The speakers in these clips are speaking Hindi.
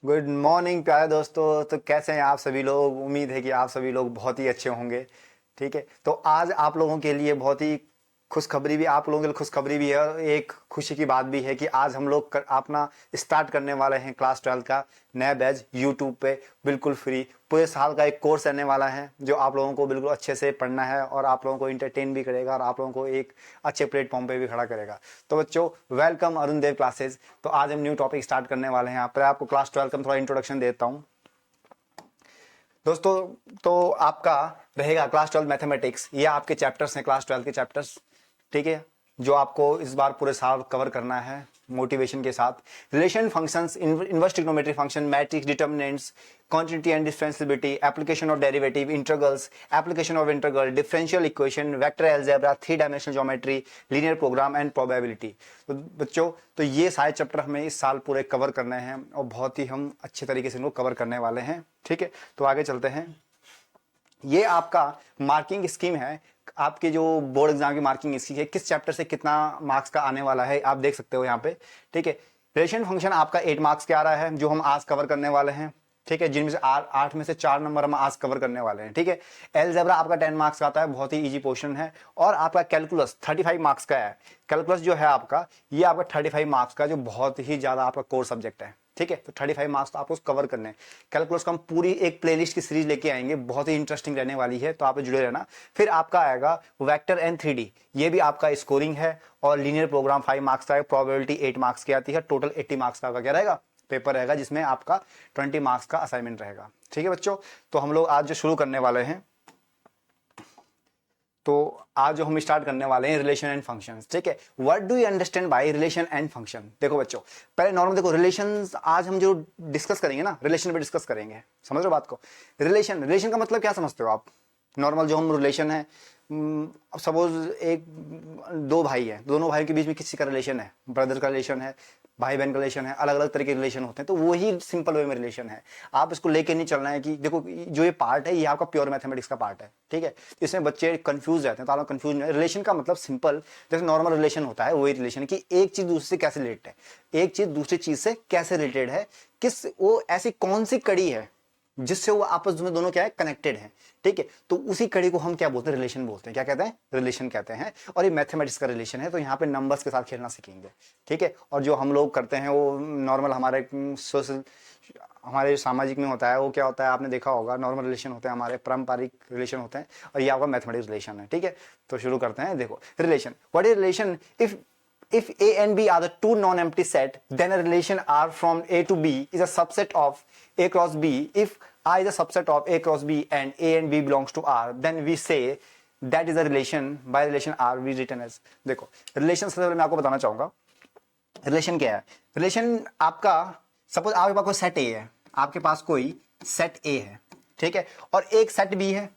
गुड मॉर्निंग प्यारे दोस्तों। तो कैसे हैं आप सभी लोग? उम्मीद है कि आप सभी लोग बहुत ही अच्छे होंगे। ठीक है, तो आज आप लोगों के लिए बहुत ही खुशखबरी भी, आप लोगों के लिए खुशखबरी भी है और एक खुशी की बात भी है कि आज हम लोग अपना स्टार्ट करने वाले हैं क्लास 12 का नया बैच यूट्यूब पे, बिल्कुल फ्री। पूरे साल का एक कोर्स रहने वाला है जो आप लोगों को बिल्कुल अच्छे से पढ़ना है और आप लोगों को इंटरटेन भी करेगा और आप लोगों को एक अच्छे प्लेटफॉर्म पे भी खड़ा करेगा। तो बच्चों, वेलकम अरुण देव क्लासेस। तो आज हम न्यू टॉपिक स्टार्ट करने वाले हैं। यहाँ पर आपको क्लास 12 का थोड़ा इंट्रोडक्शन देता हूँ दोस्तों। तो आपका रहेगा क्लास 12 मैथमेटिक्स। ये आपके चैप्टर्स हैं, क्लास 12 के चैप्टर्स। ठीक है, जो आपको इस बार पूरे साल कवर करना है मोटिवेशन के साथ। Relation functions, inverse trigonometry function, matrix, determinants, quantity and differentiability, application of derivative, integrals, application of integral, differential equation, vector algebra, three dimensional geometry, linear program and probability. तो बच्चों, तो ये सारे चैप्टर हमें इस साल पूरे कवर करने हैं और बहुत ही हम अच्छे तरीके से इनको कवर करने वाले हैं। ठीक है, तो आगे चलते हैं। ये आपका मार्किंग स्कीम है, आपके जो बोर्ड एग्जाम की मार्किंग स्कीम है, किस चैप्टर से कितना मार्क्स का आने वाला है आप देख सकते हो यहाँ पे। ठीक है, रिलेशन फंक्शन आपका 8 मार्क्स के आ रहा है जो हम आज कवर करने वाले हैं। ठीक है, जिनमें से 8 में से 4 नंबर हम आज कवर करने वाले हैं। ठीक है, एलजेब्रा आपका 10 मार्क्स का आता है, बहुत ही इजी पोर्शन है। और आपका कैलकुलस 35 मार्क्स का है। कैलकुलस जो है आपका, ये आपका 35 मार्क्स का जो बहुत ही ज्यादा आपका कोर सब्जेक्ट है। ठीक है, तो 35 मार्क्स तो आपको कवर करने हैं। कैलकुलस का हम पूरी एक प्लेलिस्ट की सीरीज लेके आएंगे, बहुत ही इंटरेस्टिंग रहने वाली है, तो आप जुड़े रहना। फिर आपका आएगा वेक्टर एंड 3D, ये भी आपका स्कोरिंग है। और लीनियर प्रोग्राम 5 मार्क्स का है, प्रोबेबिलिटी 8 मार्क्स की आती है। टोटल 80 मार्क्स का क्या रहेगा, पेपर रहेगा, जिसमें आपका 20 मार्क्स का असाइनमेंट रहेगा। ठीक है बच्चों, तो हम लोग आज जो शुरू करने वाले हैं, तो आज जो हम स्टार्ट करने वाले हैं रिलेशन एंड फंक्शंस। ठीक है, what do you understand by relation and function? देखो बच्चों, पहले नॉर्मल देखो, रिलेशंस आज हम जो डिस्कस करेंगे ना, रिलेशन पे डिस्कस करेंगे। समझ रहे हो बात को? रिलेशन, रिलेशन का मतलब क्या समझते हो आप? नॉर्मल जो हम रिलेशन है, सपोज एक दो भाई है, दोनों भाई के बीच में किसी का रिलेशन है, ब्रदर का रिलेशन है, भाई बहन का रिलेशन है, अलग अलग तरह के रिलेशन होते हैं, तो वही सिंपल वे में रिलेशन है। आप इसको लेके नहीं चलना है कि देखो जो ये पार्ट है ये आपका प्योर मैथमेटिक्स का पार्ट है। ठीक है, इसमें बच्चे कंफ्यूज रहते हैं, तो आप कंफ्यूज नहीं। रिलेशन का मतलब सिंपल, जैसे नॉर्मल रिलेशन होता है वही रिलेशन, कि एक चीज दूसरे से कैसे रिलेटेड है, एक चीज दूसरी चीज से कैसे रिलेटेड है, किस वो ऐसी कौन सी कड़ी है जिससे वो आपस में दोनों क्या है, कनेक्टेड है। ठीक है, तो उसी कड़ी को हम क्या बोलते हैं, रिलेशन बोलते हैं। क्या कहते हैं? रिलेशन कहते हैं। और ये मैथमेटिक्स का रिलेशन है, तो यहाँ पे नंबर्स के साथ खेलना सीखेंगे। ठीक है, और जो हम लोग करते हैं वो नॉर्मल हमारे सोशल, हमारे सामाजिक में होता है, वो क्या होता है आपने देखा होगा, नॉर्मल रिलेशन होते हैं, हमारे पारंपरिक रिलेशन होते हैं, और ये आपका मैथमेटिक्स रिलेशन है। ठीक है, तो शुरू करते हैं। देखो relation, what is relation? If A and B are the two non-empty set, then a relation R from A to B is a subset of A cross B. If I is a subset of A cross B and A and B belongs to R, then we say that is a relation. By relation R we written as, देखो रिलेशन सबसे पहले मैं आपको बताना चाहूंगा रिलेशन क्या है। रिलेशन आपका, सपोज आपके पास कोई सेट ए है, आपके पास कोई सेट ए है, ठीक है, और एक सेट बी है,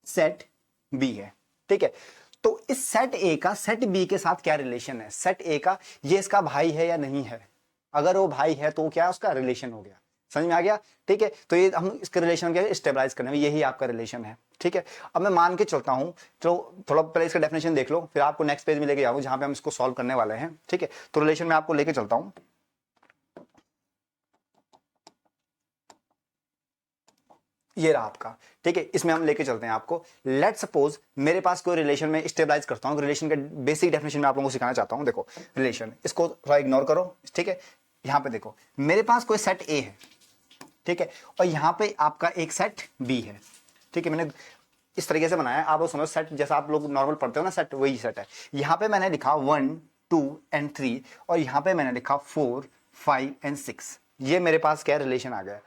सेट बी है। ठीक है, तो इस सेट ए का सेट बी के साथ क्या रिलेशन है? सेट ए का ये इसका भाई है या नहीं है? अगर वो भाई है तो क्या उसका रिलेशन हो गया। समझ में आ गया? ठीक है, तो ये हम इसके रिलेशन के स्टेबलाइज करने में, यही आपका रिलेशन है। ठीक है, अब मैं मान के चलता हूं, तो थोड़ा पहले इसका डेफिनेशन देख लो, फिर आपको नेक्स्ट पेज में लेके जाऊंगा जहां पे हम इसको सॉल्व करने वाले हैं। ठीक है, तो रिलेशन में आपको लेके चलता हूं, ये रहा आपका। ठीक है, इसमें हम लेके चलते हैं आपको। लेट सपोज मेरे पास कोई रिलेशन में स्टेबलाइज करता हूं, रिलेशन का बेसिक डेफिनेशन मैं आप लोगों को सिखाना चाहता हूं। देखो रिलेशन, इसको थोड़ा इग्नोर करो। ठीक है, यहां पे देखो, मेरे पास कोई सेट ए है, ठीक है, और यहां पे आपका एक सेट बी है। ठीक है, मैंने इस तरीके से बनाया, आप लोग समझो सेट जैसा आप लोग नॉर्मल पढ़ते हो ना, सेट वही सेट है। यहां पे मैंने लिखा 1 2 एंड 3, और यहां पे मैंने लिखा 4 5 एंड 6। ये मेरे पास क्या रिलेशन आ गया।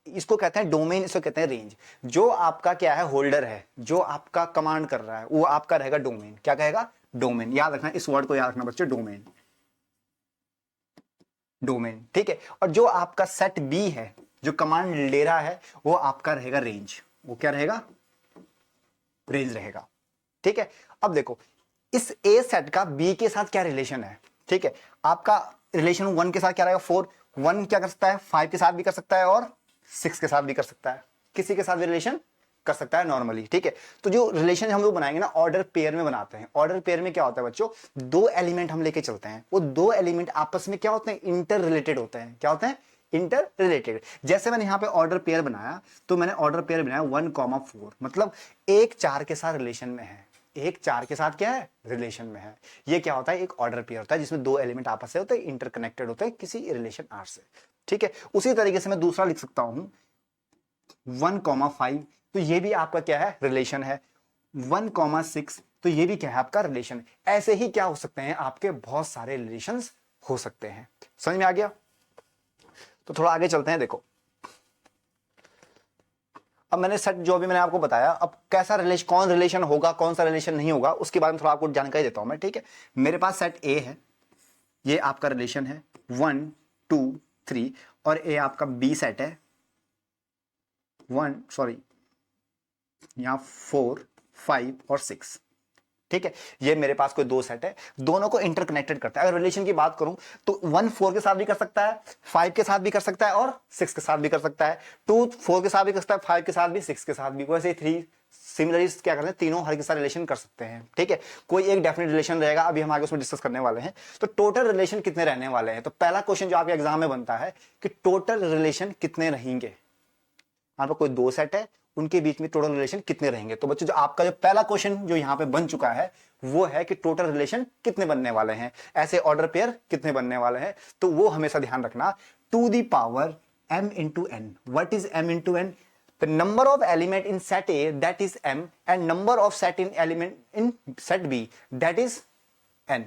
इसको कहते हैं डोमेन, इसको कहते हैं रेंज। जो आपका क्या है, होल्डर है, जो आपका कमांड कर रहा है, वो आपका रहेगा डोमेन। क्या कहेगा? डोमेन। याद रखना, इस वर्ड को याद रखना बच्चों, डोमेन, डोमेन। ठीक है, और जो आपका सेट बी है, जो कमांड ले रहा है, वो आपका रहेगा रेंज। वो क्या रहेगा? रेंज रहेगा। ठीक है, अब देखो इस ए सेट का बी के साथ क्या रिलेशन है। ठीक है, आपका रिलेशन 1 के साथ क्या रहेगा? 4। 1 क्या कर सकता है? 5 के साथ भी कर सकता है और 6 के साथ भी कर सकता है, किसी के साथ भी रिलेशन कर सकता है नॉर्मली। ठीक है, तो जो रिलेशन हम लोग बनाएंगे ना, ऑर्डर पेयर में बनाते हैं। ऑर्डर पेयर में क्या होता है बच्चों, दो एलिमेंट हम लेके चलते हैं, वो दो एलिमेंट आपस में क्या होते हैं, इंटर रिलेटेड होते हैं। क्या होते हैं? Inter related. जैसे मैंने यहाँ पे ऑर्डर पेयर बनाया, तो मैंने ऑर्डर पेयर बनाया 1,4, मतलब 1 4 के साथ रिलेशन में है। 1 4 के साथ क्या है, रिलेशन में है। ये क्या होता है, एक ऑर्डर पेयर होता है जिसमें 2 एलिमेंट आपस से होते हैं, इंटरकनेक्टेड होते हैं किसी रिलेशन आर से। ठीक है, उसी तरीके से मैं दूसरा लिख सकता हूं 1,5, तो ये भी आपका क्या है, रिलेशन है। 1,6, तो ये भी क्या है, आपका रिलेशन। ऐसे ही क्या हो सकते हैं, आपके बहुत सारे रिलेशंस हो सकते हैं। समझ में आ गया? तो थोड़ा आगे चलते हैं। देखो अब मैंने सेट जो भी मैंने आपको बताया, अब कैसा रिलेशन, कौन रिलेशन होगा कौन सा रिलेशन नहीं होगा, उसके बारे में थोड़ा आपको जानकारी देता हूं मैं। ठीक है, मेरे पास सेट ए है, ये आपका रिलेशन है 1 2 3, और ए आपका बी सेट है 4 5 और 6। ठीक है, ये मेरे पास कोई 2 सेट है, दोनों को इंटरकनेक्टेड करता है। अगर रिलेशन की बात करूं तो 1 4 के साथ भी कर सकता है, 5 के साथ भी कर सकता है, और 6 के साथ भी कर सकता है। 2 4 के साथ भी कर सकता है, 5 के साथ भी, 6 के साथ भी। वैसे 3 सिमिलरली क्या करते हैं, तीनों हर के साथ रिलेशन कर सकते हैं। ठीक है, कोई एक डेफिनेट रिलेशन रहेगा, अभी हम आगे उसमें डिस्कस करने वाले हैं। तो टोटल रिलेशन कितने रहने वाले हैं, तो पहला क्वेश्चन जो आपके एग्जाम में बनता है कि टोटल रिलेशन कितने रहेंगे। यहाँ पर कोई 2 सेट है, उनके बीच में टोटल रिलेशन कितने रहेंगे। तो बच्चों, जो आपका जो पहला क्वेश्चन जो यहाँ पे बन चुका है वो है कि टोटल रिलेशन कितने बनने वाले हैं, ऐसे ऑर्डर पेयर कितने बनने वाले हैं। तो वो हमेशा ध्यान रखना, two the power m into n। What is m into n? The number of element in set A, that is m, and number of set in element in set B, that is n.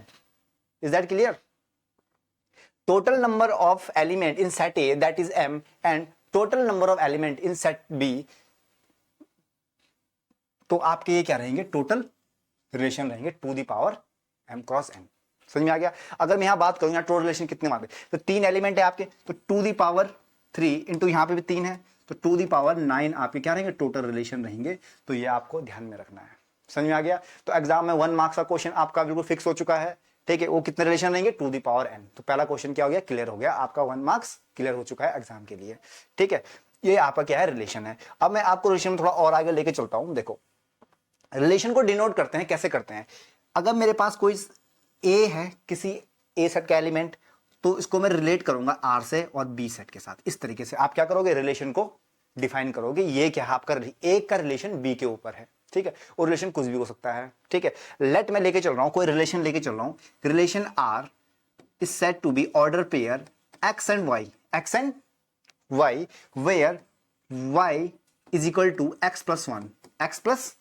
Is that clear? Total number of element in set A, that is m, and total number of element in set B, तो आपके ये क्या रहेंगे, टोटल रिलेशन रहेंगे two the power m cross n। समझ में आ गया? अगर मैं यहां बात करूं, यहां टोटल रिलेशन कितने मानते, तो 3 एलिमेंट है आपके, तो टू दी पावर 3 इंटू यहां पे भी 3 है, तो टू दी पावर 9 आपके क्या रहेंगे, टोटल रिलेशन रहेंगे। तो ये आपको ध्यान में रखना है। समझ में आ गया? तो एग्जाम में 1 मार्क्स का क्वेश्चन आपका बिल्कुल फिक्स हो चुका है। ठीक है, वो कितने रिलेशन रहेंगे, टू दी पावर n। तो पहला क्वेश्चन क्या हो गया, क्लियर हो गया, आपका 1 मार्क्स क्लियर हो चुका है एग्जाम के लिए। ठीक है, ये आपका क्या है, रिलेशन है। अब मैं आपको रिलेशन में थोड़ा और आगे लेके चलता हूं। देखो रिलेशन को डिनोट करते हैं, कैसे करते हैं। अगर मेरे पास कोई ए है, किसी ए सेट का एलिमेंट, तो इसको मैं रिलेट करूंगा आर से और बी सेट के साथ। इस तरीके से आप क्या करोगे, रिलेशन को डिफाइन करोगे। ये क्या है, आपका ए का रिलेशन बी के ऊपर है। ठीक है, और रिलेशन कुछ भी हो सकता है। ठीक है, लेट मैं लेके चल रहा हूं, कोई रिलेशन लेके चल रहा हूं, relation R is set to be order pair x and y, x and y, where y is equal to x plus 1, x plus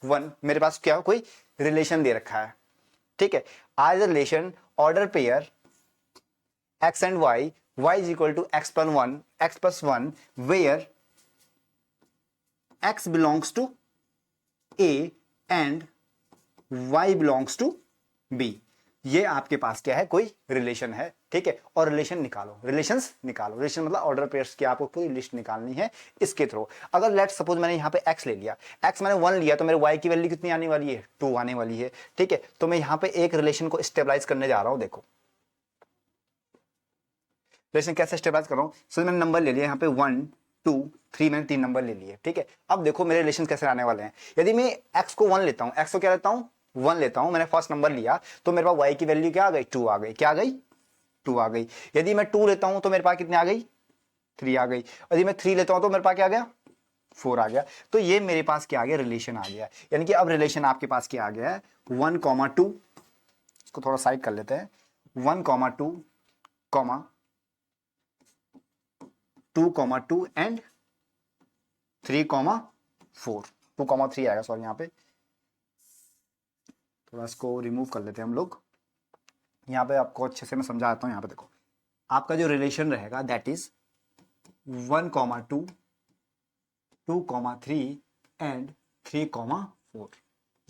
1। मेरे पास क्या हो, कोई रिलेशन दे रखा है। ठीक है, आज relation order pair x and y, y is equal to x plus 1, where x belongs to a and y belongs to b। ये आपके पास क्या है, कोई रिलेशन है। ठीक है, और रिलेशन निकालो, रिलेशंस निकालो। रिलेशन मतलब ऑर्डर पेयर्स की आपको पूरी लिस्ट निकालनी है इसके थ्रू। अगर लेट सपोज मैंने यहाँ पे x ले लिया, x मैंने 1 लिया, तो मेरे y की वैल्यू कितनी आने वाली है, 2 आने वाली है। ठीक है, तो मैं यहाँ पे एक रिलेशन को स्टेबलाइज करने जा रहा हूं। देखो रिलेशन कैसे स्टेबलाइज कर रहा हूं। सो मैंने नंबर ले लिया यहाँ पे 1 2 3, मैंने 3 नंबर ले लिए। ठीक है, अब देखो मेरे रिलेशन कैसे आने वाले हैं। यदि मैं x को 1 लेता हूँ, x को क्या लेता हूँ, 1 लेता हूं, मैंने फर्स्ट नंबर लिया, तो मेरे पास y की वैल्यू क्या आ गई, 2 आ गई। क्या आ गई, 2 आ गई। यदि मैं 2 लेता हूं तो मेरे पास कितने आ गई, 3 आ गई। यदि मैं 3 लेता हूं तो मेरे पास क्या आ गया, 4 आ गया। तो ये मेरे पास क्या आ गया, रिलेशन आ गया। यानी कि अब रिलेशन आपके पास क्या आ गया है, 1,2, इसको थोड़ा साइड कर लेते हैं, 1,2, 2,2 एंड 3,4, 2,3 आएगा, सॉरी यहाँ पे थोड़ा इसको रिमूव कर लेते हैं हम लोग। यहाँ पे आपको अच्छे से मैं समझाता हूँ। यहाँ पे देखो आपका जो रिलेशन रहेगा दैट इज 1,2, 2,3 एंड 3,4।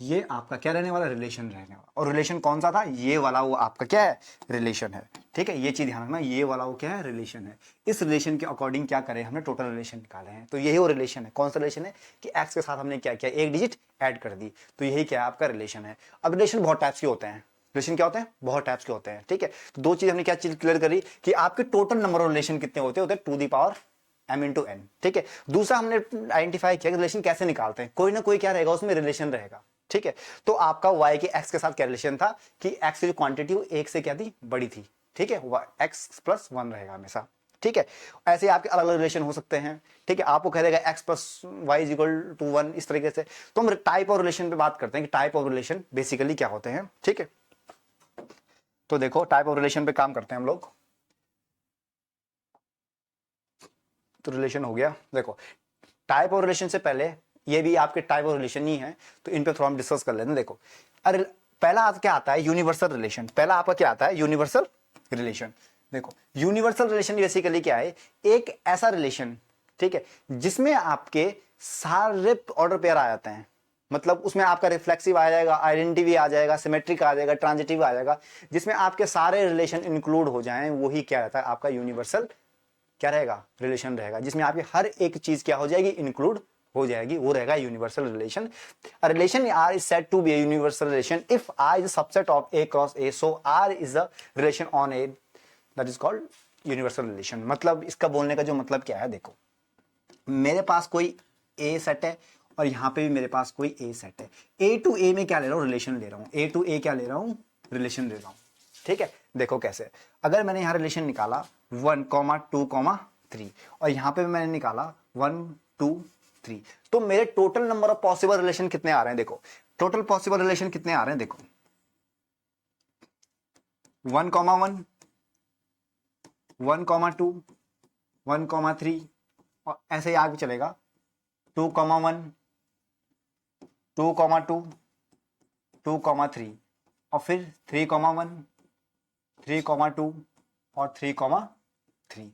ये आपका क्या रहने वाला, रिलेशन रहने वाला। और रिलेशन कौन सा था, ये वाला, वो आपका क्या है, रिलेशन है। ठीक है, ये चीज ध्यान रखना, ये वाला वो क्या है, रिलेशन है। इस रिलेशन के अकॉर्डिंग क्या करें, हमने टोटल रिलेशन निकाले हैं। तो यही वो रिलेशन है। कौन सा रिलेशन है कि एक्स के साथ हमने क्या किया, एक डिजिट ऐड कर दी, तो यही क्या है, आपका रिलेशन है। अब रिलेशन बहुत टाइप्स के होते हैं। रिलेशन क्या होते हैं, बहुत टाइप्स के होते हैं। ठीक है, तो 2 चीज हमने क्या चीज क्लियर करी कि आपके टोटल नंबर ऑफ रिलेशन कितने होते हैं two the power m into n। ठीक है, दूसरा हमने आइडेंटिफाई किया रिलेशन कैसे निकालते हैं, कोई ना कोई क्या रहेगा, उसमें रिलेशन रहेगा। ठीक है, तो आपका y के x के साथ क्या रिलेशन था कि x की जो क्वांटिटी वो 1 से क्या थी, बड़ी थी। ठीक है, x प्लस 1 रहेगा हमेशा। ठीक है। ऐसे आपके अलग अलग रिलेशन हो सकते हैं, ठीक है। आपको कह देगा x plus y is equal to 1, इस तरीके से। तो हम टाइप ऑफ रिलेशन पे बात करते हैं कि टाइप ऑफ रिलेशन बेसिकली क्या होते हैं, ठीक है। तो देखो टाइप ऑफ रिलेशन पे काम करते हैं हम लोग। तो रिलेशन हो गया। देखो टाइप ऑफ रिलेशन से पहले ये भी आपके टाइप ऑफ रिलेशन ही है, तो इन पे थोड़ा हम डिस्कस कर लेते हैं। देखो अरे पहला क्या आता है, यूनिवर्सल रिलेशन। पहला आपका क्या आता है, यूनिवर्सल रिलेशन। देखो यूनिवर्सल रिलेशन बेसिकली क्या है, एक ऐसा रिलेशन, ठीक है, जिसमें आपके सारे ऑर्डर पेयर आ जाते हैं। मतलब उसमें आपका रिफ्लेक्सिव आ जाएगा, आइडेंटिटी आ जाएगा, सिमेट्रिक आ जाएगा, ट्रांजिटिव आ जाएगा, जिसमें आपके सारे रिलेशन इंक्लूड हो जाएं, वही क्या रहता है आपका यूनिवर्सल क्या रहेगा, रिलेशन रहेगा, जिसमें आपकी हर एक चीज क्या हो जाएगी, इंक्लूड हो जाएगी, वो रहेगा universal relation. A relation R is said to be a universal relation if R is a subset of A cross A, so R is a relation on A, that is called universal relation। मतलब इसका बोलने का जो मतलब क्या है, देखो मेरे पास कोई A सेट है और यहां पे भी मेरे पास कोई A सेट है। A टू A में क्या ले रहा हूं, रिलेशन ले रहा हूं। A टू A क्या ले रहा हूं, रिलेशन ले रहा हूं, ठीक है। देखो कैसे, अगर मैंने यहां रिलेशन निकाला 1, 2, 3 और यहां पे मैंने निकाला 1, 2, 3, तो मेरे total number of possible relation कितने आ रहे हैं, देखो टोटल पॉसिबल रिलेशन कितने आ रहे हैं, देखो 1, 1, 1, 2, 1, 3 और ऐसे ही आगे चलेगा 2, 1, 2, 2, 2, 3 और फिर 3, 1, 3, 2 और 3, 3।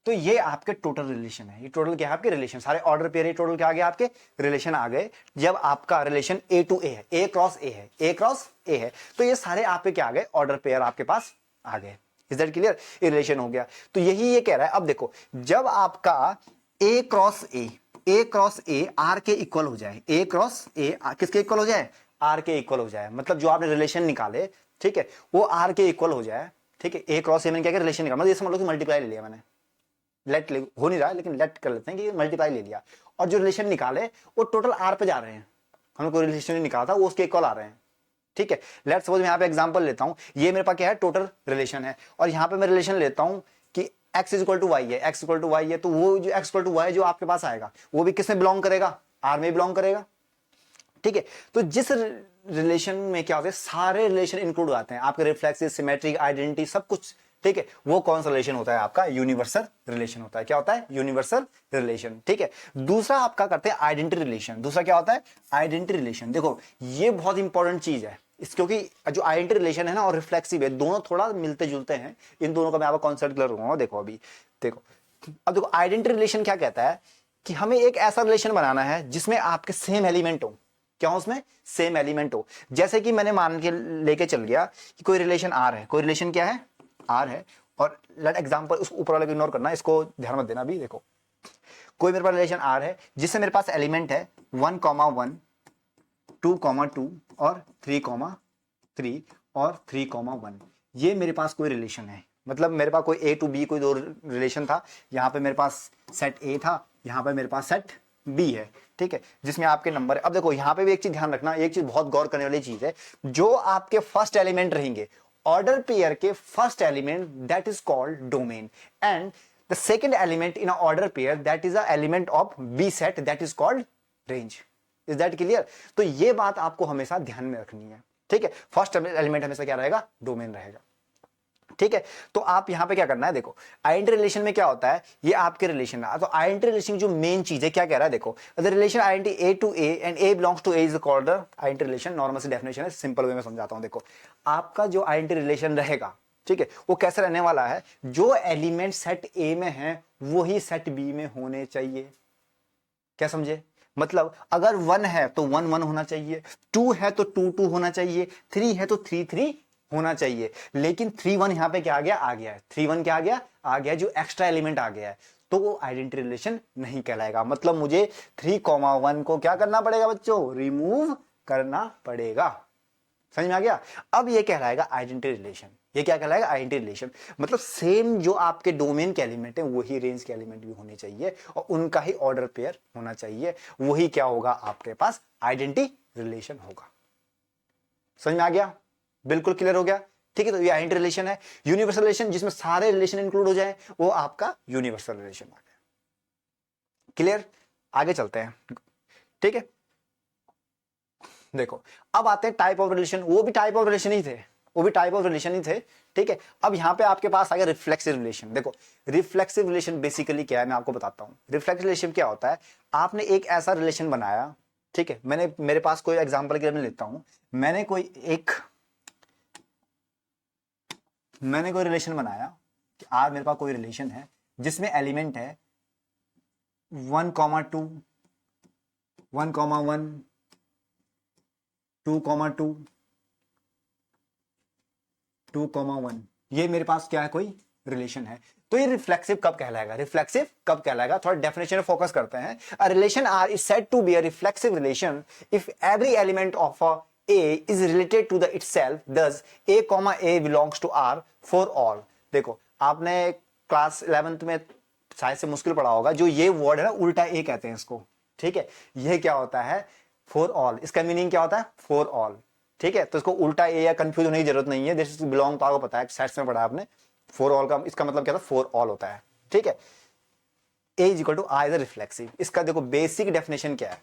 तो ये आपके टोटल रिलेशन है। ये टोटल क्या है, आपके रिलेशन सारे ऑर्डर पेयर, टोटल क्या आ गया, आपके रिलेशन आ गए। जब आपका रिलेशन A टू A है, A क्रॉस A है, A क्रॉस A है, तो ये सारे आपके क्या आ गए, ऑर्डर पेयर आपके पास आ गए। इज दैट क्लियर, ये रिलेशन हो गया। तो यही ये कह रहा है। अब देखो जब आपका A क्रॉस A R के इक्वल हो जाए, A क्रॉस A किसके इक्वल हो जाए, R के इक्वल हो जाए, मतलब जो आपने रिलेशन निकाले, ठीक है, वो R के इक्वल हो जाए, ठीक है। A क्रॉस A मैंने क्या किया, रिलेशन निकाला, मतलब ये समझ लो कि मल्टीप्लाई ले लिया मैंने, लेट हो नहीं रहा लेकिन लेट कर लेते हैं कि मल्टीप्लाई ले लिया, और जो रिलेशन निकाले वो टोटल R पे जा रहे हैं। हमने कोई रिलेशन नहीं निकाला था, वो उसके इक्वल आ रहे हैं, ठीक है। लेट सपोज मैं यहाँ पे एग्जांपल लेता हूँ, ये मेरे पास क्या है, टोटल रिलेशन है, और यहाँ पे मैं रिलेशन लेता हूँ कि x is equal to y है, x इक्वल टू वाई है, तो वो जो x इक्वल टू वाई जो आपके पास आएगा वो भी किस में बिलोंग करेगा, R में बिलोंग करेगा, ठीक है। तो जिस रिलेशन में क्या होता है, सारे रिलेशन इंक्लूड आते हैं, आपके रिफ्लेक्सिव, सिमेट्रिक, आइडेंटिटी सब कुछ, ठीक है। वो कौन सा रिलेशन होता है, आपका यूनिवर्सल रिलेशन होता है। क्या होता है, यूनिवर्सल रिलेशन, ठीक है। दूसरा आपका करते हैं आइडेंटिटी रिलेशन। दूसरा क्या होता है, आइडेंटिटी रिलेशन। देखो ये बहुत इंपॉर्टेंट चीज है इस, क्योंकि जो आइडेंटिटी रिलेशन है ना और रिफ्लेक्सिव है, दोनों थोड़ा मिलते जुलते हैं। इन दोनों का मैं आपको कॉन्सेप्ट क्लियर करूंगा। देखो अभी देखो, अब देखो आइडेंटिटी रिलेशन क्या कहता है कि हमें एक ऐसा रिलेशन बनाना है जिसमें आपके सेम एलिमेंट हो। क्या हो उसमें, सेम एलिमेंट हो। जैसे कि मैंने मान के लेके चल गया कि कोई रिलेशन R है, कोई रिलेशन क्या है, R है, और लेट एग्जांपल उस ऊपर वाले को इग्नोर करना, इसको ध्यान मत देना। अभी देखो कोई मेरे पास रिलेशन R है जिससे मेरे पास एलिमेंट है 1, 1, 2, 2 और 3, 3 और 3, 1। ये मेरे पास कोई रिलेशन है, मतलब मेरे पास कोई A टू B कोई दो रिलेशन था। यहाँ पे मेरे पास सेट A था, यहाँ पे मेरे पास सेट B है, ठीक है, जिसमें आपके नंबर है। अब देखो यहाँ पे भी एक चीज ध्यान रखना, एक चीज बहुत गौर करने वाली चीज है, जो आपके फर्स्ट एलिमेंट रहेंगे ऑर्डर पेयर के first element, that is called domain, and the second element in a order pair, that is a element of B set, that is called range. Is that clear. तो ये बात आपको हमेशा ध्यान में रखनी है, ठीक है। फर्स्ट एलिमेंट हमेशा क्या रहेगा, डोमेन रहेगा, ठीक है। तो आप यहां पे क्या करना है, देखो आइडेंटिटी रिलेशन में क्या होता है, ये आपके रिलेशन है। तो आइडेंटिटी रिलेशन जो मेन चीज है क्या कह रहा है, देखो the relation identity A to A and A belongs to A is called identity relation. Normal सी डेफिनेशन है, सिंपल वे में समझाता हूं। देखो आपका जो आइडेंटिटी रिलेशन रहेगा, ठीक है, वो कैसे रहने वाला है, जो एलिमेंट सेट A में है वही सेट B में होने चाहिए। क्या समझे, मतलब अगर 1 है तो 1, 1 होना चाहिए, 2 है तो 2, 2 होना चाहिए, 3 है तो 3, 3 होना चाहिए। लेकिन 3, 1 यहां पे क्या आ गया है 3, 1 क्या आ गया जो एक्स्ट्रा एलिमेंट आ गया है, तो वो आइडेंटिटी रिलेशन नहीं कहलाएगा। मतलब मुझे 3, 1 को क्या करना पड़ेगा बच्चों, रिमूव करना पड़ेगा। समझ में आ गया। अब ये कहलाएगा आइडेंटिटी रिलेशन। ये क्या कहलाएगा, आइडेंटिटी रिलेशन। मतलब सेम जो आपके डोमेन के एलिमेंट है वही रेंज के एलिमेंट भी होने चाहिए और उनका ही ऑर्डर पेयर होना चाहिए, वही क्या होगा आपके पास आइडेंटिटी रिलेशन होगा। समझ में आ गया, बिल्कुल क्लियर हो गया। ठीक है, तो ये आइडेंटिटी रिलेशन है। यूनिवर्सल रिलेशन जिसमें सारे रिलेशन इंक्लूड हो जाए वो आपका यूनिवर्सल रिलेशन आ गया। क्लियर? आगे चलते हैं। ठीक है, देखो अब आते हैं टाइप ऑफ रिलेशन। वो भी टाइप ऑफ रिलेशन ही थे, वो भी टाइप ऑफ रिलेशन ही थे। ठीक है, अब यहां पे आपके पास आ गया रिफ्लेक्सिव रिलेशन। देखो रिफ्लेक्सिव रिलेशन बेसिकली क्या है, मैं आपको बताता हूं। रिफ्लेक्सिव रिलेशन क्या होता है, आपने एक ऐसा रिलेशन बनाया, ठीक है, मेरे पास कोई एग्जांपल के लिए मैं लेता हूं, मैंने कोई रिलेशन बनाया कि आज मेरे पास कोई रिलेशन है जिसमें एलिमेंट है 1,2, 1,1, 2,2, 2,1, ये मेरे पास क्या है, कोई रिलेशन है। तो ये रिफ्लेक्सिव कब कहलाएगा, रिफ्लेक्सिव कब कहलाएगा, थोड़ा डेफिनेशन में फोकस करते हैं। A relation R is said to be a reflexive relation if every element of a A is related to the itself, thus A, belongs to R for all। देखो आपने क्लास 11th में शायद से मुश्किल पढ़ा होगा, जो ये वर्ड है ना उल्टा ए कहते हैं इसको। ठीक है, ये क्या होता है, फॉर ऑल, इसका मीनिंग क्या होता है, फॉर ऑल। ठीक है, तो इसको उल्टा ए या कंफ्यूज होने की जरूरत नहीं है, दिस बिलोंग तो आपको पता है, सेट्स में पढ़ा आपने। फॉर ऑल का इसका मतलब क्या था, फॉर ऑल होता है। ठीक है, A is equal to R is reflexive. इसका देखो बेसिक डेफिनेशन क्या है,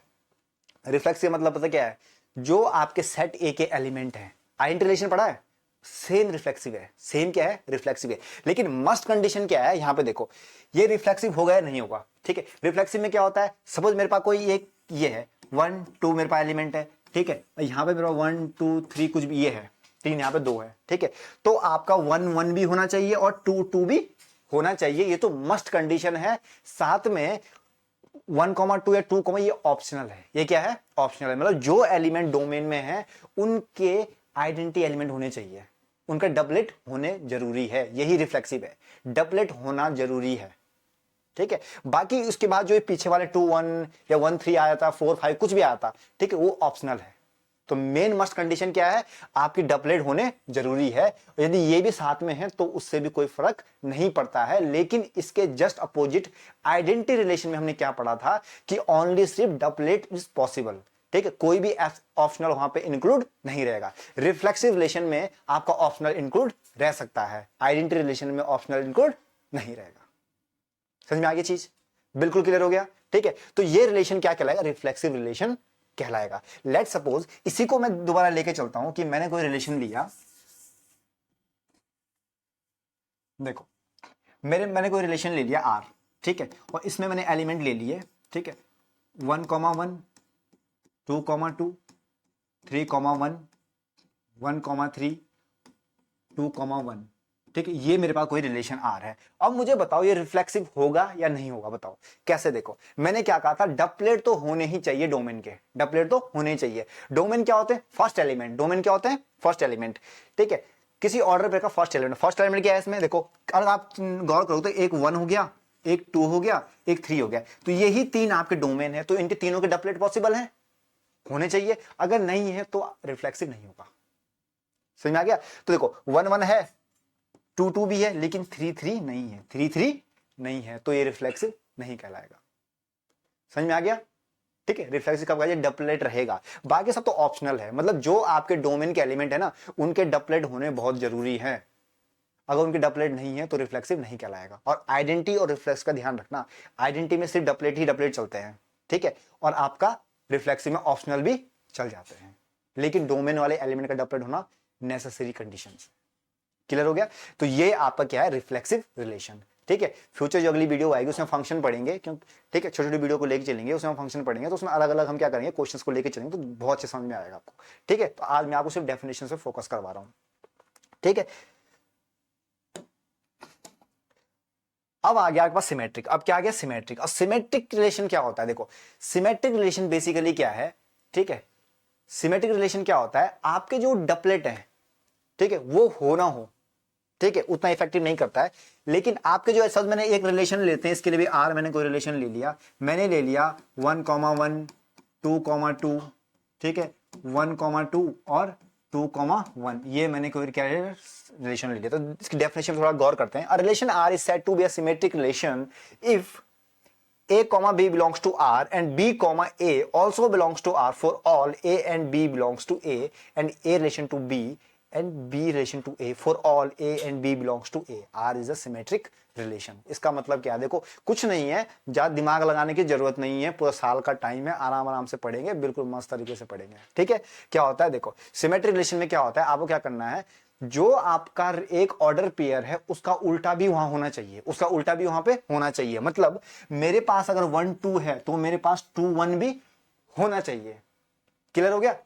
रिफ्लेक्सिव मतलब पता क्या है, जो आपके सेट ए के एलिमेंट हैं, आइडेंटिटी रिलेशन पढ़ा है, सेम रिफ्लेक्सिव है, सेम क्या है, रिफ्लेक्सिव है। लेकिन मस्ट कंडीशन क्या है, यहां पे देखो ये रिफ्लेक्सिव होगा या नहीं होगा। ठीक है, रिफ्लेक्सिव में क्या होता है, सपोज मेरे पास कोई एक ये है 1, 2 मेरे पास एलिमेंट है, ठीक है, यहां पे मेरे पास 1, 2, 3 कुछ भी ये है, 3 यहां पे 2 है। ठीक है, तो आपका 1, 1 भी होना चाहिए और 2, 2 भी होना चाहिए, ये तो मस्ट कंडीशन है। साथ में 1,2 या 2, ये ऑप्शनल है। ये क्या है, ऑप्शनल है, मतलब जो एलिमेंट डोमेन में है उनके आइडेंटिटी एलिमेंट होने चाहिए, उनका डबलेट होने जरूरी है, यही रिफ्लेक्सिव है, डबलेट होना जरूरी है। ठीक है, बाकी उसके बाद जो ये पीछे वाले 2, 1 या 1, 3 आया था, 4, 5 कुछ भी आया था, ठीक है, वो ऑप्शनल है। तो मेन मस्ट कंडीशन क्या है, आपकी डबलेट होने जरूरी है। यदि ये भी साथ में है तो उससे भी कोई फर्क नहीं पड़ता है। लेकिन इसके जस्ट अपोजिट आइडेंटिटी रिलेशन में हमने क्या पढ़ा था कि ओनली सिर्फ डबलेट इज पॉसिबल। ठीक है, कोई भी ऑप्शनल वहां पे इंक्लूड नहीं रहेगा। रिफ्लेक्सिव रिलेशन में आपका ऑप्शनल इंक्लूड रह सकता है, आइडेंटिटी रिलेशन में ऑप्शनल इंक्लूड नहीं रहेगा। समझ में आ गई चीज, बिल्कुल क्लियर हो गया। ठीक है, तो ये रिलेशन क्या कहलाएगा, रिफ्लेक्सिव रिलेशन कहलाएगा। लेट सपोज इसी को मैं दोबारा लेके चलता हूं कि मैंने कोई रिलेशन लिया, देखो मैंने कोई रिलेशन ले लिया आर, ठीक है, और इसमें मैंने एलिमेंट ले लिए, ठीक है, 1,1, 2,2, 3,1, 1,3, 2,1। ठीक है, ये मेरे पास कोई रिलेशन आर है। अब मुझे बताओ ये रिफ्लेक्सिव होगा या नहीं होगा, बताओ कैसे। देखो मैंने क्या कहा था, डबलेट तो होने ही चाहिए डोमेन के, डबलेट तो होने चाहिए। डोमेन क्या होते हैं, फर्स्ट एलिमेंट, डोमेन क्या होते हैं, फर्स्ट एलिमेंट। ठीक है, किसी ऑर्डर पे का फर्स्ट एलिमेंट, फर्स्ट एलिमेंट क्या है इसमें, देखो अगर आप गौर करो तो एक 1 हो गया, एक 2 हो गया, एक 3 हो गया, तो यही 3 आपके डोमेन है, तो इनके तीनों के डबलेट पॉसिबल है, होने चाहिए। अगर नहीं है तो रिफ्लेक्सिव नहीं होगा। समझ में आ गया। तो देखो 1, 1 है, 2, 2 भी है, लेकिन 3, 3 नहीं है, 3, 3 नहीं है, तो ये रिफ्लेक्सिव नहीं कहलाएगा। समझ में आ गया। ठीक है, रिफ्लेक्सिव कब कहलाएगा, डबलेट रहेगा। बाकी सब तो ऑप्शनल है, मतलब जो आपके डोमेन के एलिमेंट है ना उनके डबलेट होने बहुत जरूरी है। अगर उनके डबलेट नहीं है तो रिफ्लेक्सिव नहीं कहलाएगा। और आइडेंटिटी और रिफ्लेक्स का ध्यान रखना, आइडेंटिटी में सिर्फ डबलेट ही डबलेट चलते हैं, ठीक है, और आपका रिफ्लेक्सिव में ऑप्शनल भी चल जाते हैं, लेकिन डोमेन वाले एलिमेंट का डबलेट होना नेसेसरी कंडीशन है। क्लियर हो गया। तो ये आपका क्या है, रिफ्लेक्सिव रिलेशन। ठीक है, फ्यूचर जो अगली वीडियो आएगी उसमें फंक्शन पढ़ेंगे, क्यों, ठीक है, छोटी छोटी वीडियो को लेके चलेंगे, उसमें फंक्शन पढ़ेंगे, तो उसमें अलग अलग हम क्या करेंगे, क्वेश्चंस को लेके चलेंगे, तो बहुत अच्छे समझ में आएगा आपको। ठीक है, तो आज मैं आपको सिर्फ डेफिनेशन से फोकस करवा रहा हूं। ठीक है, अब आ गया आपके पास सिमेट्रिक। अब क्या आ गया, सिमेट्रिक। और सिमेट्रिक रिलेशन क्या होता है, देखो सिमेट्रिक रिलेशन बेसिकली क्या है, ठीक है, सिमेट्रिक रिलेशन क्या होता है, आपके जो डबलेट है, ठीक है, वो हो ना हो, ठीक है, उतना इफेक्टिव नहीं करता है। लेकिन आपके जो ऐसा, मैंने एक रिलेशन लेते हैं, इसके लिए भी आर मैंने कोई रिलेशन ले लिया, मैंने ले लिया 1,1, 2,2, ठीक है, 1,2 और 2,1, ये मैंने कोई क्या रिलेशन ले लिया। तो इसकी डेफिनेशन थोड़ा गौर करते हैं। A relation R is said to be a symmetric relation if A, B belongs to R and B, A also belongs to R for all A and B belongs to A and A relation to B and B relation to A for all A and B belongs to A, R is a symmetric relation. इसका मतलब क्या है, देखो कुछ नहीं है, ज्यादा दिमाग लगाने की जरूरत नहीं है, पूरा साल का टाइम है, आराम आराम से पढ़ेंगे, बिल्कुल मस्त तरीके से पढ़ेंगे, ठीक है। क्या होता है, देखो सिमेट्रिक रिलेशन में क्या होता है, आपको क्या करना है, जो आपका एक ऑर्डर पेयर है उसका उल्टा भी वहां होना चाहिए, उसका उल्टा भी वहां पे होना चाहिए। मतलब मेरे पास अगर 1 2 है तो मेरे पास 2 1 भी होना चाहिए। क्लियर हो गया।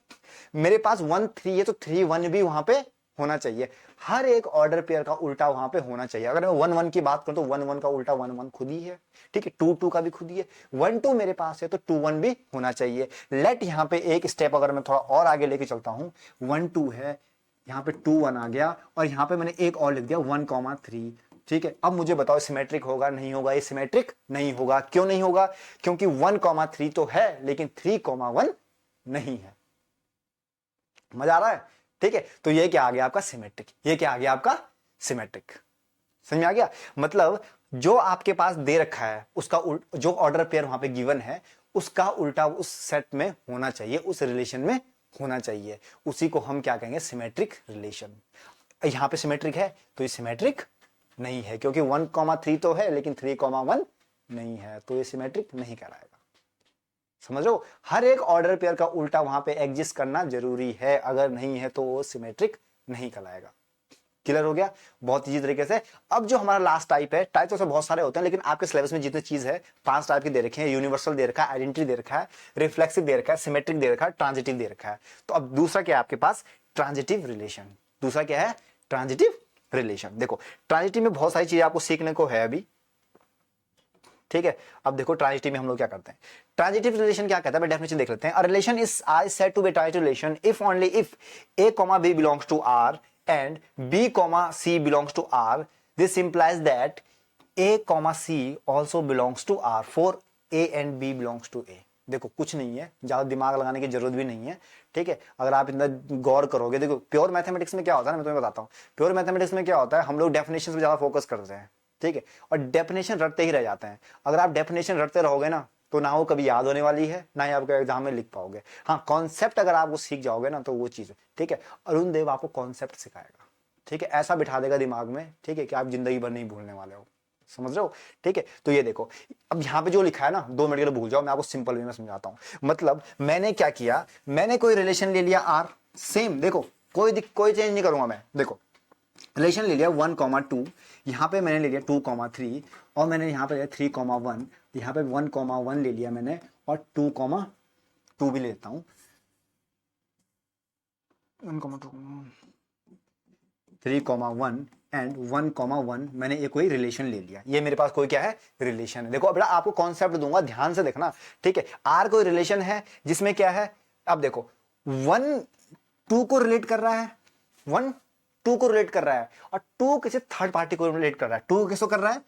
मेरे पास 1 3 है तो 3 1 भी वहां पे होना चाहिए। हर एक ऑर्डर पेयर का उल्टा वहां पे होना चाहिए। अगर मैं 1 1 की बात करूं तो 1 1 का उल्टा 1 1 खुद ही है, ठीक है। 2 2 का भी खुद ही है। 1 2 मेरे पास है तो 2 1 भी होना चाहिए। लेट यहां पे एक स्टेप अगर मैं थोड़ा और आगे लेके चलता हूं, 1 2 है, यहां पे 2 1 आ गया, और यहां पे मैंने एक और लिख दिया 1 3, ठीक है। अब मुझे बताओ सिमेट्रिक होगा नहीं होगा, ये सिमेट्रिक नहीं होगा। क्यों नहीं होगा, क्योंकि 1 3 तो है लेकिन 3 1 नहीं है। मजा आ रहा है, ठीक है। तो ये क्या आ गया आपका सिमेट्रिक, ये क्या आ गया आपका सिमेट्रिक। समझ में आ गया। मतलब जो आपके पास दे रखा है उसका जो ऑर्डर पेयर वहां पे गिवन है उसका उल्टा उस सेट में होना चाहिए, उस रिलेशन में होना चाहिए। उसी को हम क्या कहेंगे, सिमेट्रिक रिलेशन। यहां पे सिमेट्रिक है तो ये सिमेट्रिक नहीं है, क्योंकि 1 3 तो है लेकिन 3 1 नहीं है, तो ये सिमेट्रिक नहीं कहलाएगा। समझ लो, हर एक ऑर्डर पेयर का उल्टा वहां पे एग्जिस्ट करना जरूरी है, अगर नहीं है तो वो सिमेट्रिक नहीं कहलाएगा। क्लियर हो गया, बहुत इजी तरीके से। अब जो हमारा लास्ट टाइप है, टाइप तो बहुत सारे होते हैं लेकिन आपके सिलेबस में जितनी चीज है 5 टाइप की दे रखे हैं। यूनिवर्सल दे रखा है, आइडेंटिटी दे रखा है, रिफ्लेक्सिव दे रखा है, सिमेट्रिक दे रखा है, ट्रांजिटिव दे रखा है। तो अब दूसरा क्या है आपके पास, ट्रांजिटिव रिलेशन। दूसरा क्या है, ट्रांजिटिव रिलेशन। देखो ट्रांजिटिव में बहुत सारी चीजें आपको सीखने को है अभी, ठीक है। अब देखो ट्रांजिटिव में हम लोग क्या करते हैं। ट्रांजिटिव रिलेशन क्या कहता है, डेफिनेशन देख लेते हैं। A relation is I said to be transitive relation if only if A comma B belongs to R and B comma C belongs to R, this implies that A comma C also belongs to R for A and B belongs to A. देखो कुछ नहीं है, ज्यादा दिमाग लगाने की जरूरत भी नहीं है, ठीक है। अगर आप इतना गौर करोगे, देखो प्योर मैथमेटिक्स में क्या होता है ना, मैं तुम्हें बताता हूँ। प्योर मैथमेटिक्स में क्या होता है, हम लोग डेफिनेशन पे ज्यादा फोकस करते हैं, ठीक है, और डेफिनेशन रटते ही रह जाते हैं। अगर आप डेफिनेशन रटते रहोगे ना तो ना वो कभी याद होने वाली है, ना ही आपको एग्जाम में लिख पाओगे। हाँ, कॉन्सेप्ट अगर आप वो सीख जाओगे ना तो वो चीज है, ठीक है। अरुण देव आपको कॉन्सेप्ट सिखाएगा, ठीक है, ऐसा बिठा देगा दिमाग में, ठीक है, कि आप जिंदगी भर नहीं भूलने वाले हो। समझ रहे हो, ठीक है। तो ये देखो, अब यहाँ पे जो लिखा है ना, 2 मिनट के लिए भूल जाओ, मैं आपको सिंपल वे में समझाता हूँ। मतलब मैंने क्या किया, मैंने कोई रिलेशन ले लिया आर, सेम देखो, कोई चेंज नहीं करूंगा मैं। देखो रिलेशन ले लिया 1 2, यहां पे मैंने ले लिया 2 3, और मैंने यहां पे लिया 3 1, यहां पे 1 1 ले लिया मैंने, और 2 2 भी लेता हूं, 1 2 3 1 एंड 1 1 मैंने एक कोई रिलेशन ले लिया। ये मेरे पास कोई क्या है, रिलेशन है। देखो बेटा आपको कॉन्सेप्ट दूंगा, ध्यान से देखना, ठीक है। आर कोई रिलेशन है जिसमें क्या है, अब देखो 1 2 को रिलेट कर रहा है, 1 2 को रिलेट कर रहा है, और 2 किसी थर्ड पार्टी को रिलेट कर रहा है, 2 किसको कर रहा है,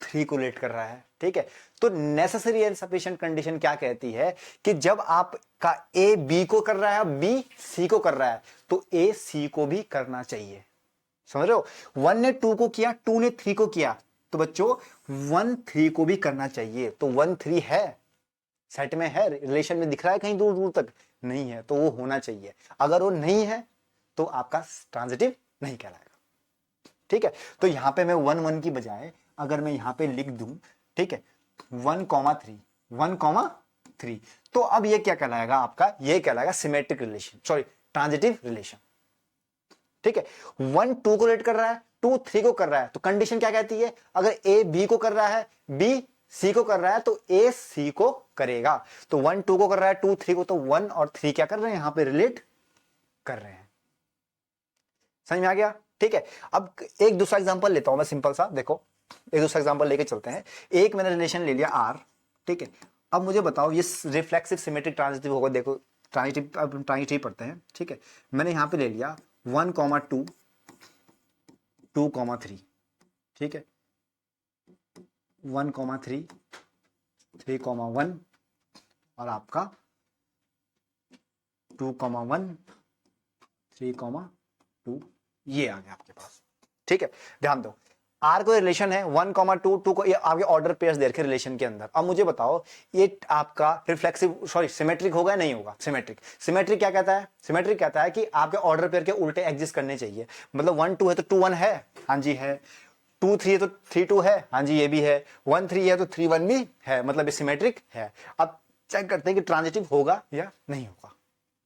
3 को रिलेट कर रहा है, ठीक है। तो नेसेसरी एंड सफिशिएंट कंडीशन क्या कहती है कि जब आपका ए बी को कर रहा है, बी सी को कर रहा है, तो ए सी को भी करना चाहिए। समझ रहे हो, 1 ने 2 को किया, 2 ने 3 को किया, तो बच्चों 1 3 को भी करना चाहिए। तो 1 3 है, सेट में है, रिलेशन में दिख रहा है कहीं दूर दूर तक, नहीं है तो वो होना चाहिए। अगर वो नहीं है तो आपका ट्रांजिटिव नहीं कहलाएगा, ठीक है। तो यहां पे मैं 1 1 की बजाय अगर मैं यहां पे लिख दूं, ठीक है, 1 3 1 3, तो अब ये क्या कहलाएगा आपका, ये कहलाएगा symmetric relation, sorry transitive relation, ठीक है। 1 2 को रिलेट कर रहा है, 2 3 को कर रहा है, तो कंडीशन क्या कहती है, अगर ए बी को कर रहा है, बी सी को कर रहा है, तो ए सी को करेगा। तो 1 2 को कर रहा है, 2 3 को, तो 1 और 3 क्या कर रहे हैं, यहां पे रिलेट कर रहे हैं। समझ में आ गया, ठीक है। अब एक दूसरा एग्जांपल लेता हूं मैं, सिंपल सा, देखो एक दूसरा एग्जांपल लेके चलते हैं। एक मैंने रिलेशन ले लिया आर, ठीक है। अब मुझे बताओ ये रिफ्लेक्सिव सिमेट्रिक ट्रांजिटिव होगा। देखो ट्रांजिटिव, अब ट्रांजिटिव पढ़ते हैं, ठीक है। मैंने यहां पे ले लिया 1 2 2 3, ठीक है, 1 3 3 1, और आपका 2 1 3 2, ये आ गया आपके पास, ठीक है। ध्यान दो, आर कोई रिलेशन है 1,2 2 को, ये आपके ऑर्डर पेयर्स दे रखे रिलेशन के अंदर। अब मुझे बताओ ये आपका रिफ्लेक्सिव सॉरी सिमेट्रिक होगा या नहीं होगा? सिमेट्रिक। सिमेट्रिक क्या कहता है? सिमेट्रिक कहता है कि आपके ऑर्डर पेयर के उल्टे एग्जिस्ट करने चाहिए। मतलब 1 2 है तो 2 1 है, हाँ जी है। 2 3 है तो 3 2 है, हाँ जी ये भी है। 1 3 है तो 3 1 भी है, मतलब ये सिमेट्रिक है। अब चेक करते हैं कि ट्रांजिटिव होगा या नहीं होगा।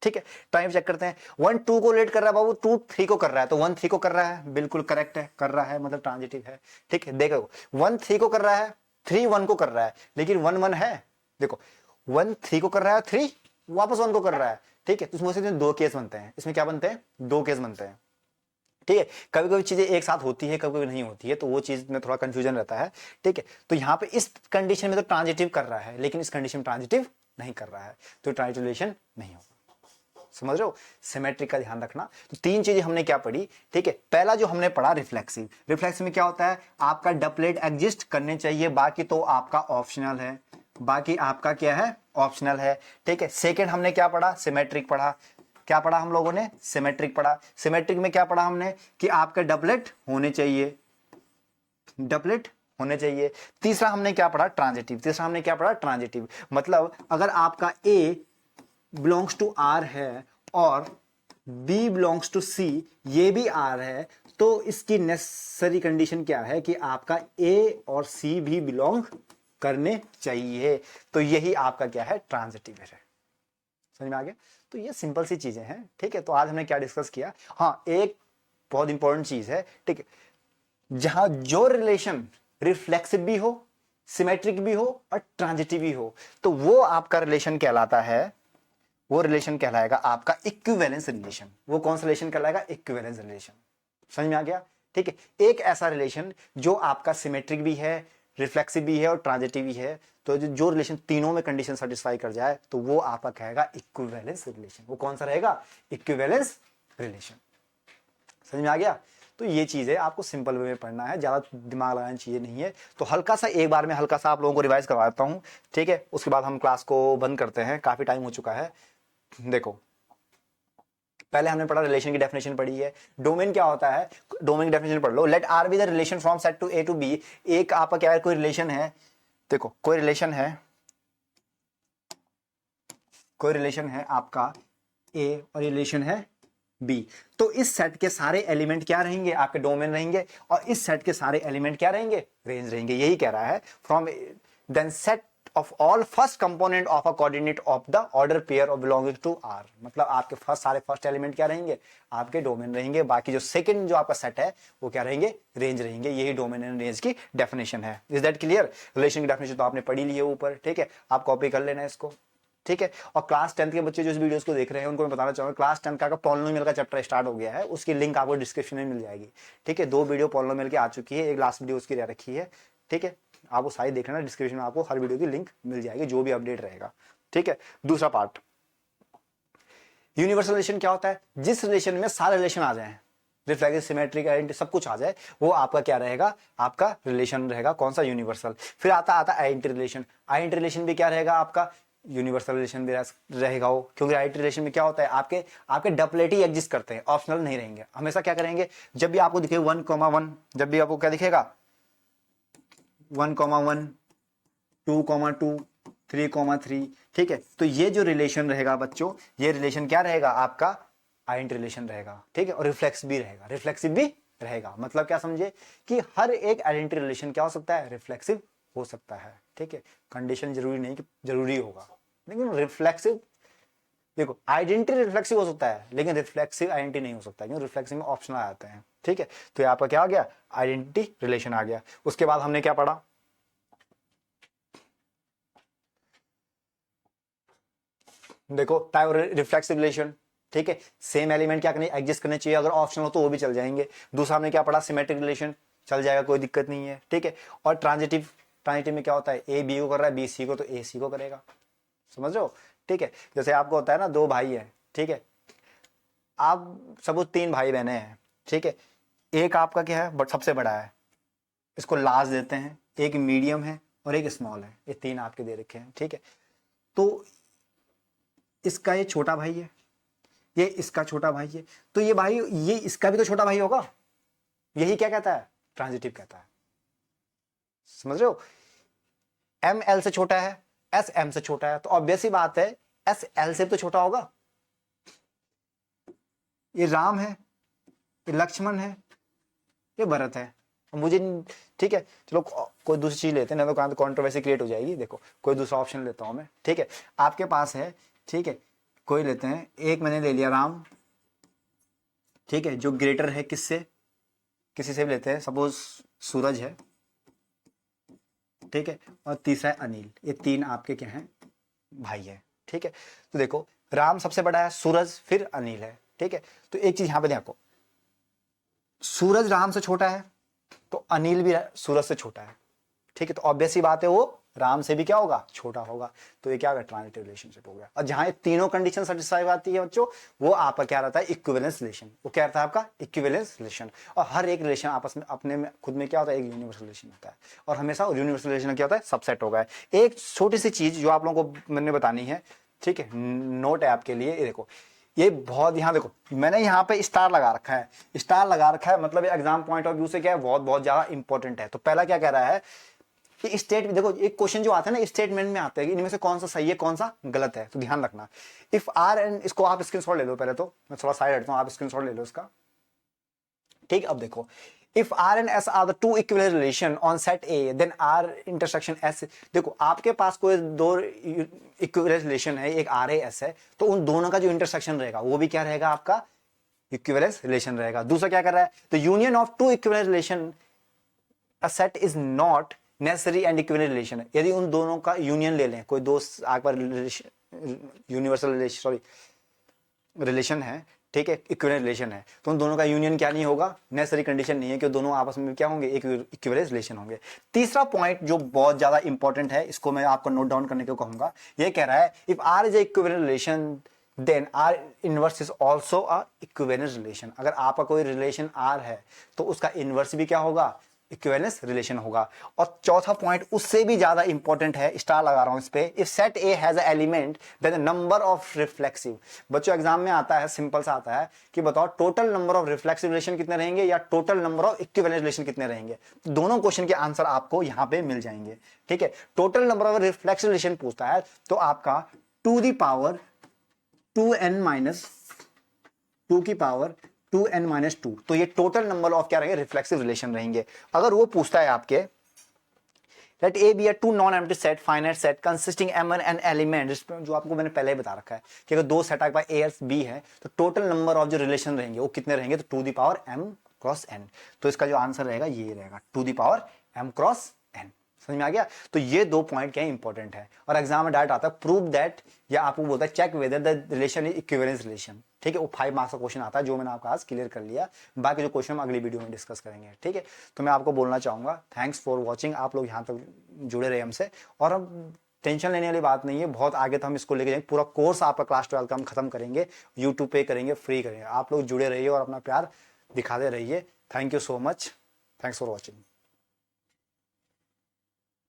ठीक है, टाइम चेक करते हैं। 1 2 को लेट कर रहा है बाबू, 2 3 को कर रहा है, तो 1 3 को कर रहा है, बिल्कुल करेक्ट है, कर रहा है मतलब ट्रांजिटिव है। ठीक है, देखो 1 3 को कर रहा है, 3 1 को कर रहा है, लेकिन 1 1 है। देखो 1 3 को कर रहा है, 3 वापस 1 को कर रहा है। ठीक है, तो इसमें दो केस बनते हैं। इसमें क्या बनते हैं? दो केस बनते हैं। ठीक है, कभी कभी चीजें एक साथ होती है, कभी कभी नहीं होती है, तो वो चीज में थोड़ा कंफ्यूजन रहता है। ठीक है, तो यहाँ पे इस कंडीशन में तो ट्रांजिटिव कर रहा है, लेकिन इस कंडीशन में ट्रांजिटिव नहीं कर रहा है, तो ट्रांजिटिव रिलेशन नहीं होगा। समझ रहे हो? सिमेट्रिक का ध्यान रखना। तो तीन चीजें हमने क्या पढ़ी? ठीक है, पहला जो हमने पढ़ा रिफ्लेक्सिव। रिफ्लेक्सिव में क्या होता है? आपका डबलेट एग्जिस्ट करने चाहिए, बाकी तो आपका ऑप्शनल है। बाकी आपका क्या है? ऑप्शनल है। ठीक है, सेकंड हमने क्या पढ़ा? सिमेट्रिक पढ़ा। क्या पढ़ा हम लोगों ने? सिमेट्रिक पढ़ा। सिमेट्रिक में क्या पढ़ा हमने? कि आपके डबलेट होने चाहिए, डबलेट होने चाहिए। तीसरा हमने क्या पढ़ा? ट्रांजिटिव। तीसरा हमने क्या पढ़ा? ट्रांजिटिव। मतलब अगर आपका ए बिलोंग्स टू आर है और B बिलोंग्स टू C, ये भी R है, तो इसकी नेसेसरी कंडीशन क्या है? कि आपका A और C भी बिलोंग करने चाहिए। तो यही आपका क्या है? ट्रांजिटिव है। समझ में आ गया? तो ये सिंपल सी चीजें हैं। ठीक है, तो आज हमने क्या डिस्कस किया? हाँ, एक बहुत इंपॉर्टेंट चीज है। ठीक है, जहां जो रिलेशन रिफ्लेक्सिव भी हो, सिमेट्रिक भी हो और ट्रांजिटिव भी हो, तो वो आपका रिलेशन कहलाता है, वो रिलेशन कहलाएगा आपका इक्विवेलेंस रिलेशन। वो कौन सा रिलेशन कहलाएगा? Equivalence relation. समझ में आ गया? ठीक है, एक ऐसा रिलेशन जो आपका सिमेट्रिक भी है, रिफ्लेक्सिव भी है और ट्रांजिटिव भी है, तो जो रिलेशन तीनों में कंडीशन सेटिस्फाई कर जाए, तो वो आपका कहेगा इक्विवेलेंस रिलेशन। वो कौन सा रहेगा? Equivalence relation. समझ में आ गया? तो ये चीज है, आपको सिंपल वे में पढ़ना है, ज्यादा दिमाग लगाने चाहिए नहीं है। तो हल्का सा एक बार में हल्का सा आप लोगों को रिवाइज करवाता हूं। ठीक है, उसके बाद हम क्लास को बंद करते हैं, काफी टाइम हो चुका है। देखो, पहले हमने पढ़ा रिलेशन की डेफिनेशन पढ़ी है। डोमेन क्या होता है? डोमेन की डेफिनेशन पढ़ लो। Let R be the relation from set to A to B. एक आपका क्या है? कोई रिलेशन है। देखो, कोई रिलेशन है, कोई रिलेशन है आपका ए और रिलेशन है बी। तो इस सेट के सारे एलिमेंट क्या रहेंगे? आपके डोमेन रहेंगे, और इस सेट के सारे एलिमेंट क्या रहेंगे? रेंज रहेंगे। यही कह रहा है, from then set of all first component of a coordinate of the order pair of belonging to R। मतलब आपके सारे फर्स्ट एलिमेंट क्या रहेंगे? आपके डोमेन रहेंगे। बाकी जो सेकंड जो आपका सेट है वो क्या रहेंगे? रेंज रहेंगे। यही डोमेन एंड रेंज की डेफिनेशन है। Is that clear? रिलेशन की डेफिनेशन तो आपने पढ़ी ली है ऊपर। ठीक है, आप कॉपी कर लेना इसको। ठीक है, और क्लास 10th के बच्चे जो इस वीडियोस को देख रहे हैं उनको मैं बताना चाहूंगा, क्लास 10 का पॉलिनोमियल का चैप्टर स्टार्ट हो गया है, उसकी लिंक आपको डिस्क्रिप्शन में मिल जाएगी। ठीक है, 2 वीडियो पॉलिनोमियल की आ चुकी है, एक लास्ट वीडियो उसकी रह रखी है। ठीक है, आपको सारी देख लेना, डिस्क्रिप्शन में आपको हर वीडियो की लिंक मिल जाएगी, जो भी अपडेट रहेगा। ठीक है, दूसरा पार्ट, यूनिवर्सल रिलेशन क्या होता है? जिस रिलेशन में सारे रिलेशन आ जाए, रिफ्लेक्सिव, सिमेट्रिक, आइडेंटिटी सब कुछ आ जाए, वो आपका क्या रहेगा? आपका रिलेशन रहेगा। कौन सा? यूनिवर्सल। फिर आता आइडेंटिटी रिलेशन। आइडेंटिटी रिलेशन भी क्या रहेगा? आपका यूनिवर्सल रिलेशन भी रहेगा वो, क्योंकि आइडेंटिटी रिलेशन में क्या होता है? आपके आपके डबलेट ही एग्जिस्ट करते हैं, ऑप्शनल नहीं रहेंगे। हमेशा क्या करेंगे? जब भी आपको दिखे 1,1, जब भी आपको क्या दिखेगा? 1,1, 2,2, 3,3। ठीक है, तो ये जो रिलेशन रहेगा बच्चों, ये रिलेशन क्या रहेगा? आपका आइडेंटिटी रिलेशन रहेगा। ठीक है, और रिफ्लेक्स भी रहेगा, रिफ्लेक्सिव भी रहेगा। मतलब क्या समझे? कि हर एक आइडेंटिटी रिलेशन क्या हो सकता है? रिफ्लेक्सिव हो सकता है। ठीक है, कंडीशन जरूरी नहीं कि जरूरी होगा, लेकिन रिफ्लेक्सिव, देखो आइडेंटिटी रिफ्लेक्सिव हो सकता है, लेकिन रिफ्लेक्सिव आइडेंटिटी नहीं हो सकता, क्योंकि रिफ्लेक्सिव में ऑप्शनल आ जाते हैं। ठीक है, तो यहाँ पर क्या आ गया? आइडेंटिटी रिलेशन आ गया। उसके बाद हमने क्या पढ़ा? देखो, रिफ्लेक्सिव रिलेशन। ठीक है, सेम एलिमेंट क्या करने एग्जिस्ट करने चाहिए, अगर ऑप्शनल हो तो वो भी चल जाएंगे। दूसरा हमने क्या पढ़ा? सिमेट्रिक रिलेशन, चल जाएगा, कोई दिक्कत नहीं है। ठीक है, और ट्रांजिटिव, ट्रांजिटिव में क्या होता है? ए बी को कर रहा है, बी सी को, तो ए सी को करेगा। समझ रहे हो? ठीक है, जैसे आपको होता है ना, 2 भाई है। ठीक है, आप सब 3 भाई बहने हैं। ठीक है, एक आपका क्या है? बट सबसे बड़ा है, इसको लार्ज देते हैं, एक मीडियम है और एक स्मॉल है, ये 3 आपके दे रखे हैं। ठीक है, तो इसका ये छोटा भाई है, ये इसका छोटा भाई है, तो ये भाई, ये इसका भी तो छोटा भाई होगा। यही क्या कहता है? ट्रांजिटिव कहता है। समझ रहे हो? एम एल से छोटा है, एस एम से छोटा है, तो ऑब्वियस ही बात है एस एल से तो छोटा होगा। ये राम है, ये लक्ष्मण है, ये भरत है। मुझे ठीक है, चलो कोई दूसरी चीज लेते हैं, नहीं तो कंट्रोवर्सी क्रिएट हो जाएगी। देखो कोई दूसरा ऑप्शन लेता हूं मैं, ठीक है। आपके पास है, ठीक है, कोई लेते हैं, एक मैंने ले लिया राम, ठीक है, जो ग्रेटर है किससे, किसी से भी लेते हैं, सपोज सूरज है, ठीक है, और तीसरा है अनिल। ये तीन आपके क्या हैं, भाई है, ठीक है। तो देखो राम सबसे बड़ा है, सूरज, फिर अनिल है, ठीक है। तो एक चीज यहां पे देखो, सूरज राम से छोटा है तो अनिल भी सूरज से छोटा है, ठीक है। तो ऑब्वियस ही बात है वो राम से भी क्या होगा, छोटा होगा। तो ये क्या होगा, ट्रांजिटिव रिलेशनशिप हो गया। और जहां ये तीनों कंडीशन सेटिस्फाई आती है बच्चों, वो आपका क्या रहता है, इक्विवेलेंस रिलेशन। वो क्या रहता है आपका, इक्विवेलेंस रिलेशन। और हर एक रिलेशन आपस में अपने में खुद में क्या होता है, एक यूनिवर्सल रिलेशन होता है। और हमेशा यूनिवर्सल रिलेशन क्या होता है, सबसेट होगा। एक छोटी सी चीज जो आप लोगों को मैंने बतानी है, ठीक है, नोट है आपके लिए। ये देखो, ये बहुत, यहाँ देखो मैंने यहाँ पे स्टार लगा रखा है, स्टार लगा रखा है, मतलब एग्जाम पॉइंट ऑफ व्यू से क्या है, बहुत बहुत ज्यादा इंपॉर्टेंट है। तो पहला क्या कह रहा है कि स्टेट, देखो एक क्वेश्चन जो आता है ना स्टेटमेंट में आता है कि इनमें से कौन सा सही है कौन सा गलत है, तो ध्यान रखना। इफ आर एंड, इसको आप स्क्रीनशॉट ले लो पहले, तो मैं थोड़ा साइड हटता हूं, आप स्क्रीनशॉट ले लो इसका, ठीक। अब देखो, if R and S are the two equivalent relation on set A, then R intersection S. देखो आपके पास कोई दो इक्विवेलेंट रिलेशन है, एक आर ए एस है, तो उन दोनों का जो इंटरसेक्शन रहेगा वो भी क्या रहेगा, आपका इक्विवेलेंस रिलेशन रहेगा। दूसरा क्या कर रहा है, the union of two equivalent relation a set is not necessary and equivalent relation. यदि उन दोनों का यूनियन ले लें, कोई दो यूनिवर्सल रिलेशन, सॉरी रिलेशन है, ठीक है, इक्विवेलेंट रिलेशन है, तो उन दोनों का यूनियन क्या नहीं होगा, नेसेसरी कंडीशन नहीं है कि दोनों आपस में क्या होंगे, एक इक्विवेलेंट रिलेशन होंगे। तीसरा पॉइंट जो बहुत ज्यादा इंपॉर्टेंट है, इसको मैं आपको नोट डाउन करने को कहूंगा, ये कह रहा है if R is equivalent relation then R inverse is also a equivalent relation. अगर आपका कोई रिलेशन आर है तो उसका इनवर्स भी क्या होगा, इक्विवेलेंस रिलेशन होगा। और चौथा पॉइंट उससे भी ज्यादा इंपॉर्टेंट है, स्टार लगा रहा हूं इस पे, if set A has a element then the number of reflexive. बच्चों एग्जाम में आता है, सिंपल सा आता है कि बताओ total number of reflexive relation कितने रहेंगे या total number of equivalent relation कितने रहेंगे। दोनों क्वेश्चन के आंसर आपको यहां पे मिल जाएंगे, ठीक है। Total number of reflexive relation पूछता है तो आपका टू दी पावर 2 की पावर 2n-2, तो ये टोटल नंबर ऑफ क्या रहेंगे, रिफ्लेक्सिव रिलेशन रहेंगे। अगर वो पूछता है आपके let A B a two non empty set finite set consisting m1 n element, जो आपको मैंने पहले ही बता रखा है कि अगर दो सेट आपके पास ए बी है तो टोटल नंबर ऑफ जो रिलेशन रहेंगे वो कितने रहेंगे, तो two the power m cross n। तो इसका जो आंसर रहेगा ये रहेगा two the power m cross n। समझ में आ गया? तो ये दो पॉइंट क्या इंपॉर्टेंट है। और एग्जाम में डायरेक्ट आता है प्रूव दैट, या आपको बोलता है check whether the relation is equivalence relation, ठीक है। वो 5 मार्क्स का क्वेश्चन आता है जो मैंने आपका आज क्लियर कर लिया। बाकी जो क्वेश्चन हम अगली वीडियो में डिस्कस करेंगे, ठीक है। तो मैं आपको बोलना चाहूंगा थैंक्स फॉर वॉचिंग, आप लोग यहाँ तक जुड़े रहे हमसे। और हम टेंशन लेने वाली बात नहीं है, बहुत आगे तो हम इसको लेके जाएंगे, पूरा कोर्स आपका क्लास 12 का हम खत्म करेंगे, यूट्यूब पे करेंगे, फ्री करेंगे। आप लोग जुड़े रहिए और अपना प्यार दिखाते रहिए। Thank you so much, thanks for watching.